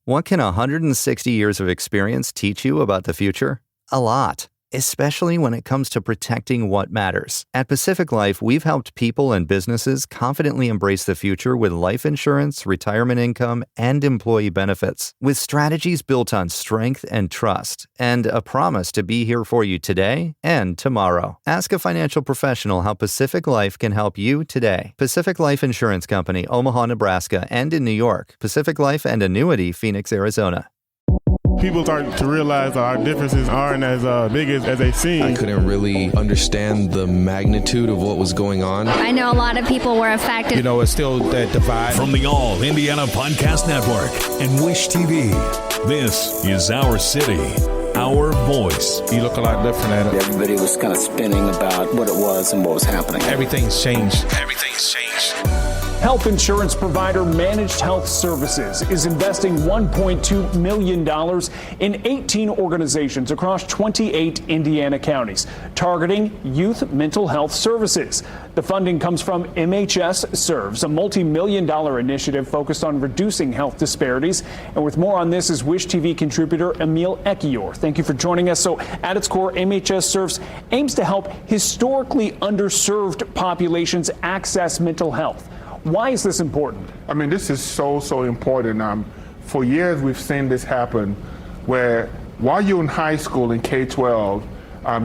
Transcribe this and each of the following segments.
What can 160 years of experience teach you about the future? A lot, especially when it comes to protecting what matters. At Pacific Life, we've helped people and businesses confidently embrace the future with life insurance, retirement income, and employee benefits. With strategies built on strength and trust, and a promise to be here for you today and tomorrow. Ask a financial professional how Pacific Life can help you today. Pacific Life Insurance Company, Omaha, Nebraska, and in New York. Pacific Life and Annuity, Phoenix, Arizona. People start to realize our differences aren't as big as they seem. I couldn't really understand the magnitude of what was going on. I know a lot of people were affected. You know, it's still that divide. From the All Indiana Podcast Network and Wish TV, this is Our City, Our Voice. You look a lot different at it. Everybody was kind of spinning about what it was and what was happening. Everything's changed. Everything's changed. Health insurance provider Managed Health Services is investing $1.2 million in 18 organizations across 28 Indiana counties, targeting youth mental health services. The funding comes from MHS Serves, a multi-million-dollar initiative focused on reducing health disparities. And with more on this is Wish TV contributor Emil Ekiyor. Thank you for joining us. So at its core, MHS Serves aims to help historically underserved populations access mental health. Why is this important? I mean, this is so important. For years, we've seen this happen where while you're in high school in K-12,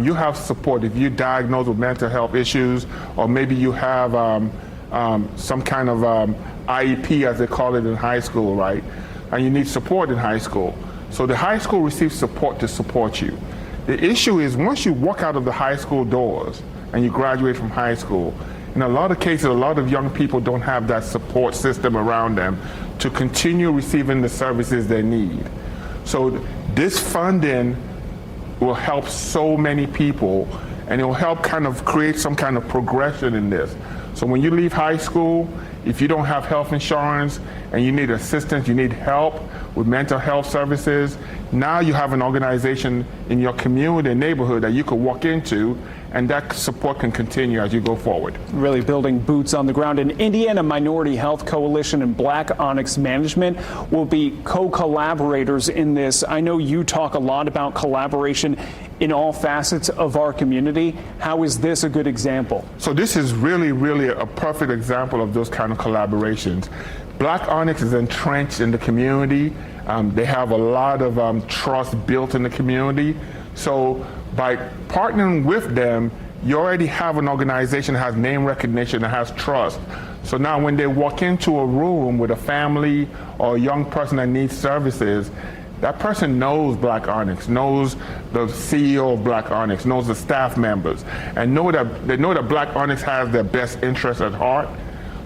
you have support if you're diagnosed with mental health issues, or maybe you have some kind of IEP, as they call it in high school, right? And you need support in high school. So the high school receives support to support you. The issue is once you walk out of the high school doors and you graduate from high school, in a lot of cases, a lot of young people don't have that support system around them to continue receiving the services they need. So this funding will help so many people, and it will help kind of create some kind of progression in this. So when you leave high school, if you don't have health insurance and you need assistance, you need help with mental health services, now you have an organization in your community and neighborhood that you could walk into, and that support can continue as you go forward. Really building boots on the ground. And Indiana Minority Health Coalition and Black Onyx Management will be co-collaborators in this. I know you talk a lot about collaboration in all facets of our community. How is this a good example? So this is really a perfect example of those kind of collaborations. Black Onyx is entrenched in the community. They have a lot of trust built in the community. So by partnering with them, you already have an organization that has name recognition, that has trust. So now when they walk into a room with a family or a young person that needs services, that person knows Black Onyx, knows the CEO of Black Onyx, knows the staff members, and they know that Black Onyx has their best interests at heart.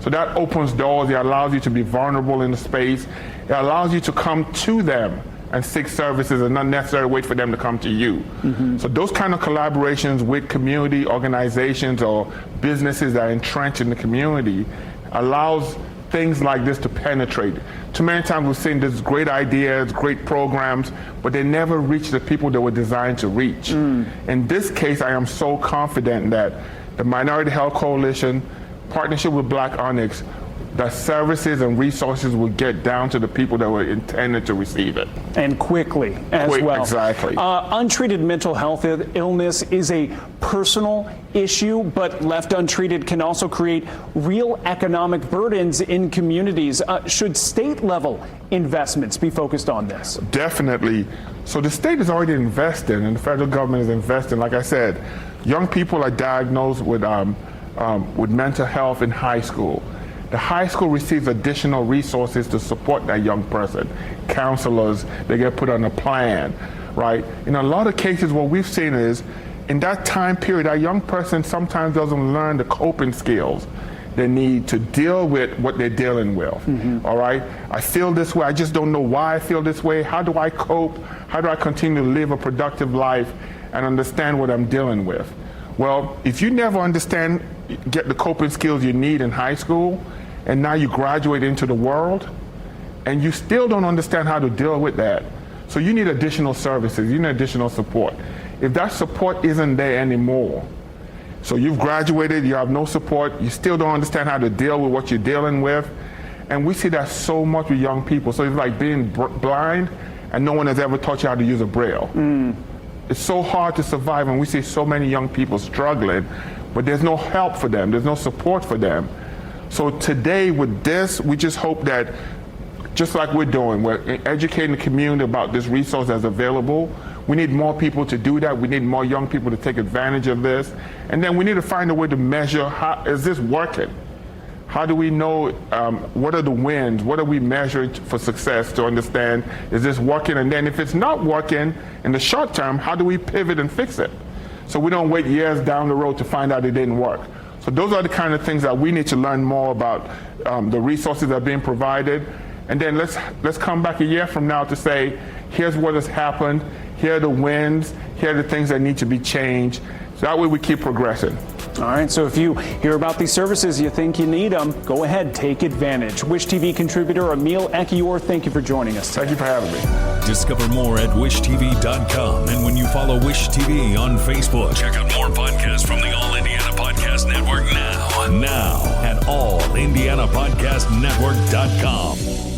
So that opens doors. It allows you to be vulnerable in the space. It allows you to come to them and seek services and not necessarily wait for them to come to you. Mm-hmm. So those kind of collaborations with community organizations or businesses that are entrenched in the community allows things like this to penetrate. Too many times we've seen these great ideas, great programs, but they never reach the people they were designed to reach. In this case, I am so confident that the Minority Health Coalition, partnership with Black Onyx, the services and resources will get down to the people that were intended to receive it. And quickly as well. Exactly. Untreated mental health illness is a personal issue, but left untreated can also create real economic burdens in communities. Should state level investments be focused on this? Definitely. So the state is already investing and the federal government is investing. Like I said, young people are diagnosed with mental health in high school. The high school receives additional resources to support that young person. Counselors, they get put on a plan, right? In a lot of cases, what we've seen is, in that time period, that young person sometimes doesn't learn the coping skills they need to deal with what they're dealing with, all right? I feel this way, I just don't know why I feel this way. How do I cope? How do I continue to live a productive life and understand what I'm dealing with? Well, if you never get the coping skills you need in high school, and now you graduate into the world, and you still don't understand how to deal with that. So you need additional services, you need additional support. If that support isn't there anymore, so you've graduated, you have no support, you still don't understand how to deal with what you're dealing with, And we see that so much with young people. So it's like being blind and no one has ever taught you how to use a Braille. It's so hard to survive, and we see so many young people struggling, but there's no help for them. There's no support for them. So today with this, we just hope that, just like we're doing, we're educating the community about this resource that's available. We need more people to do that. We need more young people to take advantage of this. And then we need to find a way to measure, how is this working? How do we know, what are the wins? What are we measuring for success to understand, is this working? And then if it's not working in the short term, how do we pivot and fix it? So we don't wait years down the road to find out it didn't work. So those are the kind of things that we need to learn more about, the resources that are being provided. And then let's come back a year from now to say, here's what has happened, here are the wins, here are the things that need to be changed. So that way we keep progressing. All right, so if you hear about these services, you think you need them, go ahead, take advantage. Wish TV contributor Emil Ekiyor, thank you for joining us today. Thank you for having me. Discover more at wishtv.com. And when you follow Wish TV on Facebook, check out more podcasts from the All Indiana Podcast Network now at allindianapodcastnetwork.com.